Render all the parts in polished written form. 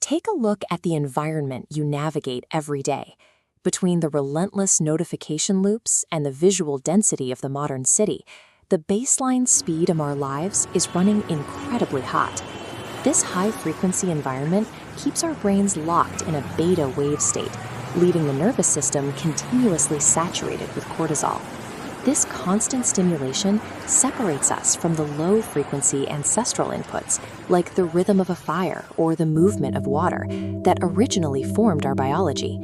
Take a look at the environment you navigate every day. Between the relentless notification loops and the visual density of the modern city, the baseline speed of our lives is running incredibly hot. This high-frequency environment keeps our brains locked in a beta wave state, leaving the nervous system continuously saturated with cortisol. This constant stimulation separates us from the low-frequency ancestral inputs, like the rhythm of a fire or the movement of water, that originally formed our biology.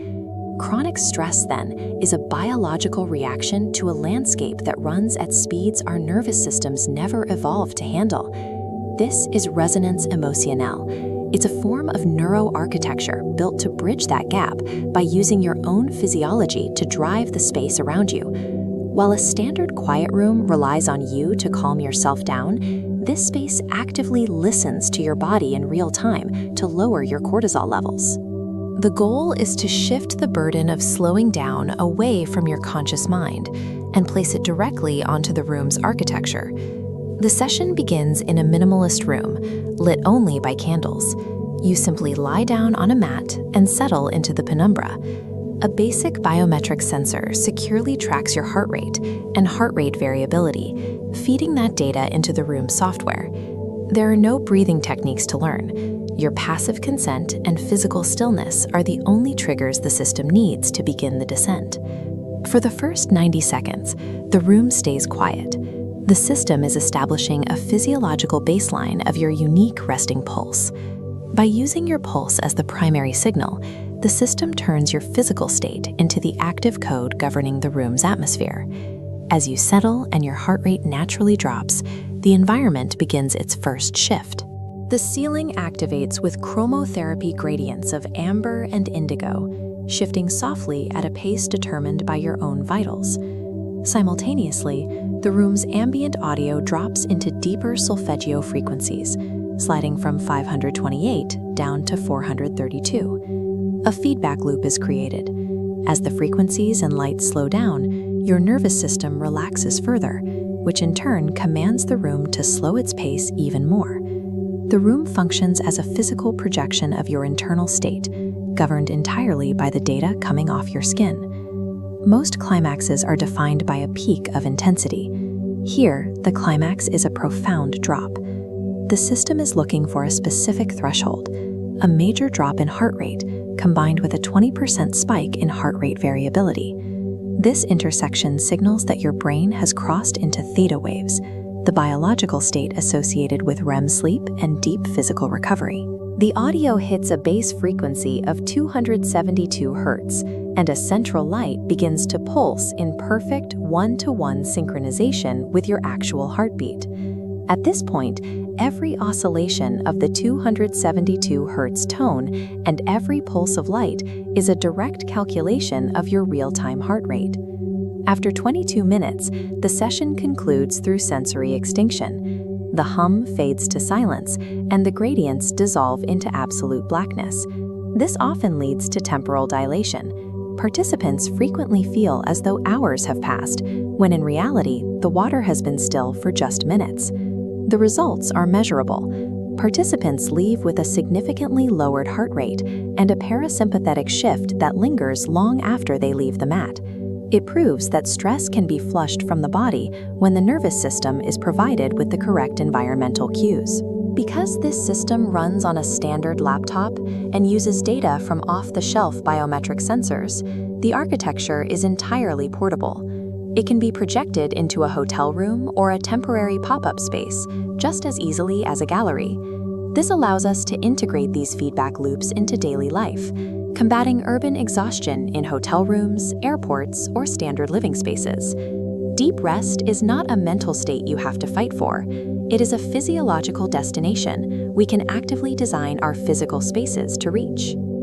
Chronic stress, then, is a biological reaction to a landscape that runs at speeds our nervous systems never evolved to handle. This is resonance émotionnelle. It's a form of neuroarchitecture built to bridge that gap by using your own physiology to drive the space around you. While a standard quiet room relies on you to calm yourself down, this space actively listens to your body in real time to lower your cortisol levels. The goal is to shift the burden of slowing down away from your conscious mind and place it directly onto the room's architecture. The session begins in a minimalist room, lit only by candles. You simply lie down on a mat and settle into the penumbra. A basic biometric sensor securely tracks your heart rate and heart rate variability, feeding that data into the room's software. There are no breathing techniques to learn. Your passive consent and physical stillness are the only triggers the system needs to begin the descent. For the first 90 seconds, the room stays quiet. The system is establishing a physiological baseline of your unique resting pulse. By using your pulse as the primary signal, the system turns your physical state into the active code governing the room's atmosphere. As you settle and your heart rate naturally drops, the environment begins its first shift. The ceiling activates with chromotherapy gradients of amber and indigo, shifting softly at a pace determined by your own vitals. Simultaneously, the room's ambient audio drops into deeper solfeggio frequencies, sliding from 528 down to 432. A feedback loop is created. As the frequencies and lights slow down, your nervous system relaxes further, which in turn commands the room to slow its pace even more. The room functions as a physical projection of your internal state, governed entirely by the data coming off your skin. Most climaxes are defined by a peak of intensity. Here, the climax is a profound drop. The system is looking for a specific threshold, a major drop in heart rate combined with a 20% spike in heart rate variability. This intersection signals that your brain has crossed into theta waves, the biological state associated with REM sleep and deep physical recovery. The audio hits a base frequency of 272 Hz, and a central light begins to pulse in perfect one-to-one synchronization with your actual heartbeat. At this point, every oscillation of the 272 Hz tone and every pulse of light is a direct calculation of your real-time heart rate. After 22 minutes, the session concludes through sensory extinction. The hum fades to silence, and the gradients dissolve into absolute blackness. This often leads to temporal dilation. Participants frequently feel as though hours have passed, when in reality, the water has been still for just minutes. The results are measurable. Participants leave with a significantly lowered heart rate and a parasympathetic shift that lingers long after they leave the mat. It proves that stress can be flushed from the body when the nervous system is provided with the correct environmental cues. Because this system runs on a standard laptop and uses data from off-the-shelf biometric sensors, the architecture is entirely portable. It can be projected into a hotel room or a temporary pop-up space just as easily as a gallery. This allows us to integrate these feedback loops into daily life, combating urban exhaustion in hotel rooms, airports, or standard living spaces. Deep rest is not a mental state you have to fight for. It is a physiological destination we can actively design our physical spaces to reach.